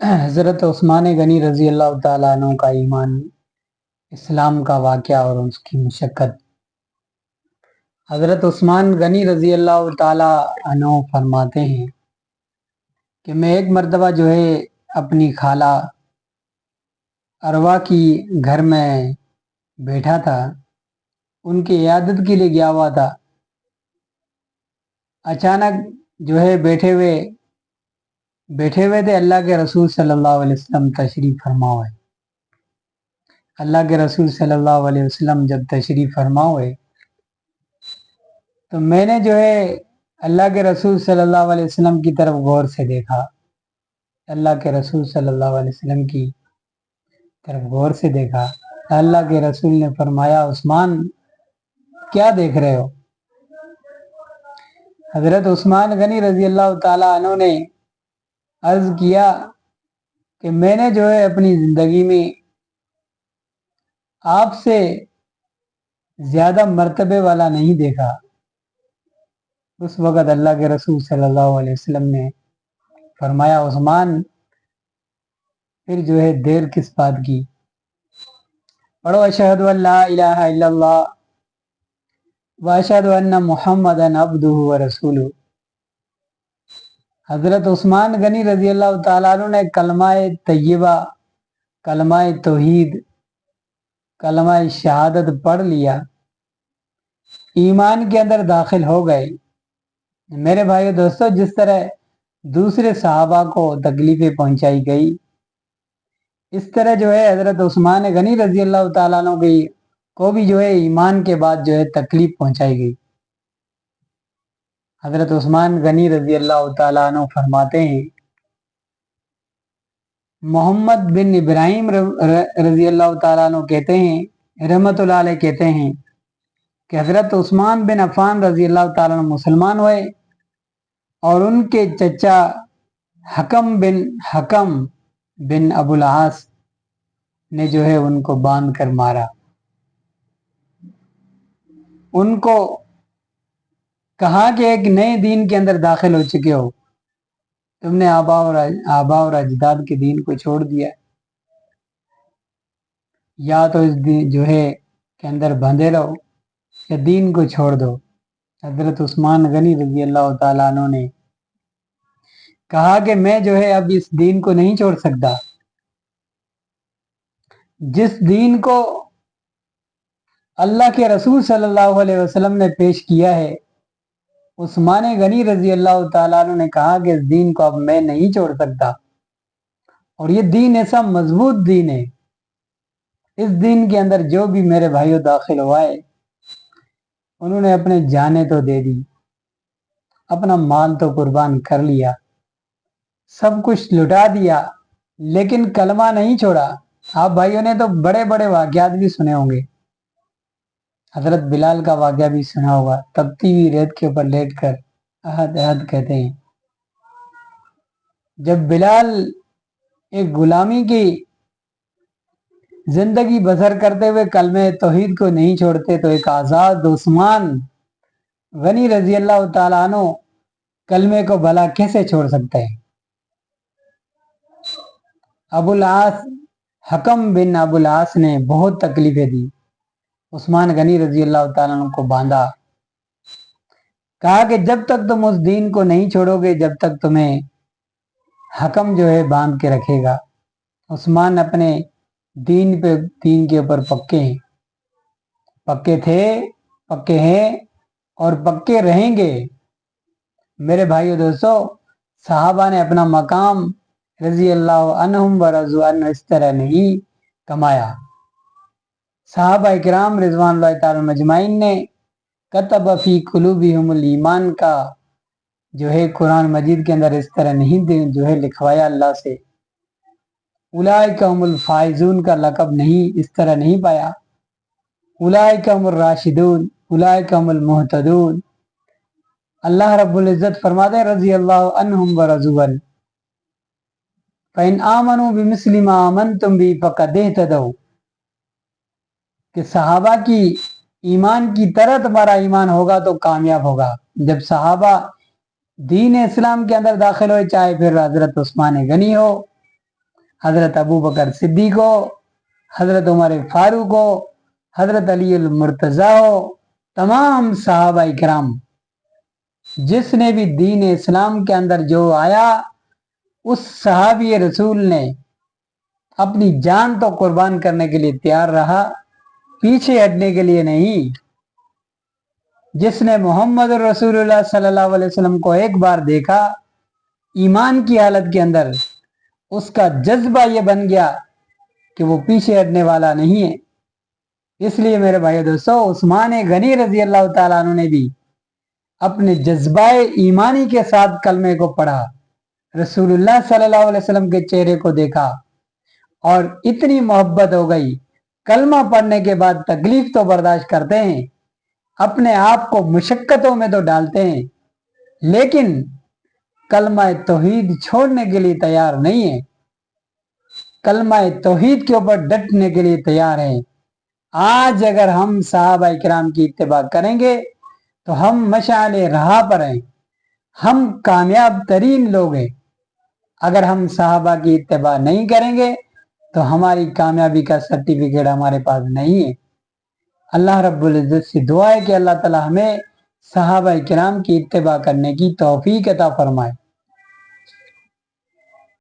हज़रत उस्मान गनी रज़ी अल्लाह ताला अन्हु का ईमान, इस्लाम का वाक़या और उसकी मशक्क़त। हज़रत उस्मान गनी रज़ी अल्लाह ताला अन्हु फरमाते हैं कि मैं एक मर्तबा जो है अपनी खाला अरवा की घर में बैठा था, उनकी इयादत के लिए गया हुआ था। अचानक जो है बैठे हुए थे, अल्लाह के रसूल सल्लल्लाहु अलैहि वसल्लम तशरीफ़ फरमा हुए। अल्लाह के रसूल सल्लल्लाहु अलैहि वसल्लम जब तशरीफ़ फरमा हुए तो मैंने जो है अल्लाह के रसूल सल्लल्लाहु अलैहि वसल्लम की तरफ गौर से देखा। अल्लाह के रसूल सल्लल्लाहु अलैहि वसल्लम की तरफ गौर से देखा। अल्लाह के रसूल ने फरमाया, उस्मान क्या देख रहे हो? हज़रत उस्मान गनी रज़ी अल्लाह ताला अन्हु ने अर्ज़ किया कि मैंने जो है अपनी ज़िंदगी में आपसे ज़्यादा मर्तबे वाला नहीं देखा। उस वक़्त अल्लाह के रसूल सल्लल्लाहु अलैहि वसल्लम ने फरमाया, उस्मान फिर जो है देर किस बात की, पढ़ो अशहदु अल्ला इलाहा इल्लल्लाह व अशहदु अन्ना मुहम्मदन अब्दुहु व रसूलुहु। हज़रत उस्मान गनी रज़ी अल्लाह ताला अन्हु ने कलमाए तय्यबा, कलमाए तौहीद, कलमाए शहादत पढ़ लिया, ईमान के अंदर दाखिल हो गए। मेरे भाइयों दोस्तों, जिस तरह दूसरे सहाबा को तकलीफें पहुंचाई गई, इस तरह जो है हज़रत उस्मान गनी रज़ी अल्लाह ताला अन्हु को भी जो है ईमान के बाद जो है तकलीफ पहुंचाई गई। हज़रत उस्मान गनी रज़ी अल्लाह ताला अन्हु फरमाते हैं, मोहम्मद बिन इब्राहिम रज़ी अल्लाह ताला अन्हु कहते हैं, रहमतुल्लाह अलैह कहते हैं कि हज़रत उस्मान बिन अफ़ान रज़ी अल्लाह ताला अन्हु मुसलमान हुए और उनके चचा हकम बिन अबुल आस ने जो है उनको बांध कर मारा। उनको कहा कि एक नए दीन के अंदर दाखिल हो चुके हो, तुमने आबा और अजदाद के दीन को छोड़ दिया, या तो इस दीन जो है के अंदर बंधे रहो या दीन को छोड़ दो। हज़रत उस्मान गनी रज़ी अल्लाह ताला अन्हु ने कहा कि मैं जो है अब इस दीन को नहीं छोड़ सकता। जिस दीन को अल्लाह के रसूल सल्लल्लाहु अलैहि वसल्लम ने पेश किया है, उस्मान गनी रज़ी अल्लाह ताला अन्हु ने कहा कि इस दीन को अब मैं नहीं छोड़ सकता। और ये दीन ऐसा मजबूत दीन है, इस दीन के अंदर जो भी मेरे भाइयों दाखिल हुआ है, उन्होंने अपने जाने तो दे दी, अपना माल तो कुर्बान कर लिया, सब कुछ लुटा दिया, लेकिन कलमा नहीं छोड़ा। आप भाइयों ने तो बड़े बड़े वाक़यात भी सुने होंगे। हज़रत बिलाल का वाक़या भी सुना होगा, तपती हुई रेत के ऊपर लेटकर अहद अहद कहते हैं। जब बिलाल एक गुलामी की जिंदगी बसर करते हुए कलमे तौहीद को नहीं छोड़ते, तो एक आज़ाद उस्मान गनी रज़ी अल्लाह ताला अन्हु कलमे को भला कैसे छोड़ सकते हैं। अबुल आस, हकम बिन अबुल आस ने बहुत तकलीफें दी, उस्मान गनी रज़ी अल्लाह ताला अन्हु को बांधा, कहा कि जब तक तुम उस दीन को नहीं छोड़ोगे, जब तक तुम्हें हकम जो है बांध के रखेगा। उस्मान अपने दीन के ऊपर पक्के थे, पक्के हैं और पक्के रहेंगे। मेरे भाइयों दोस्तों, सहाबा ने अपना मकाम रज़ी अल्लाह अन्हुम व रज़ू अन्हु इस तरह नहीं कमाया। सहाबा इकराम रिज़वानुल्लाह ताला मजमाइन ने कतब फी कुलूबिहिमुल ईमान का जो है कुरान मजीद के अंदर इस तरह नहीं जो है लिखवाया अल्लाह से। उलाइका हुमुल फाइजून का लक़ब नहीं इस तरह नहीं पाया। उलाइका हुमुर राशिदून, उलाइका हुमुल मुहतदून। अल्लाह रब्बुल इज़्ज़त फरमाते हैं, रज़ी अल्लाह अन्हुम व रज़ू अन फ़इन आमनू बिमिस्लि मा आमनतुम बि फ़क़द इहतदौ, कि सहाबा की ईमान की तरह तुम्हारा ईमान होगा तो कामयाब होगा। जब सहाबा दीन इस्लाम के अंदर दाखिल हुए, चाहे फिर हज़रत उस्मान गनी हो हजरत अबू बकर सिद्दीक हो, हजरत उमर फारूक हो, हजरत अली अल मुर्तजा हो, तमाम सहाबा इकराम, जिसने भी दीन इस्लाम के अंदर जो आया, उस सहाबी रसूल ने अपनी जान तो कुर्बान करने के लिए तैयार रहा, पीछे हटने के लिए नहीं। जिसने मोहम्मद रसूलुल्लाह सल्लल्लाहु अलैहि वसल्लम को एक बार देखा, ईमान की हालत के अंदर उसका जज्बा ये बन गया कि वो पीछे हटने वाला नहीं है। इसलिए मेरे भाई दोस्तों, उस्मान गनी रजी अल्लाह ताला अन्हु ने भी अपने जज्बाए ईमानी के साथ कलमे को पढ़ा, रसूलुल्लाह सल्लल्लाहु अलैहि वसल्लम के चेहरे को देखा और इतनी मोहब्बत हो गई। कलमा पढ़ने के बाद तकलीफ तो बर्दाश्त करते हैं, अपने आप को मुशक्कतों में तो डालते हैं, लेकिन कलमा तौहीद छोड़ने के लिए तैयार नहीं है, कलमा तौहीद के ऊपर डटने के लिए तैयार है। आज अगर हम सहाबा इकराम की इत्तिबा करेंगे तो हम मशाले राह पर हैं, हम कामयाब तरीन लोग हैं। अगर हम सहाबा की इत्तिबा नहीं करेंगे तो हमारी कामयाबी का सर्टिफिकेट हमारे पास नहीं है। अल्लाह रब्बुल इज्जत से दुआ है कि अल्लाह ताला हमें सहाबा इकराम की इत्तिबा करने की तौफीक अता फरमाए।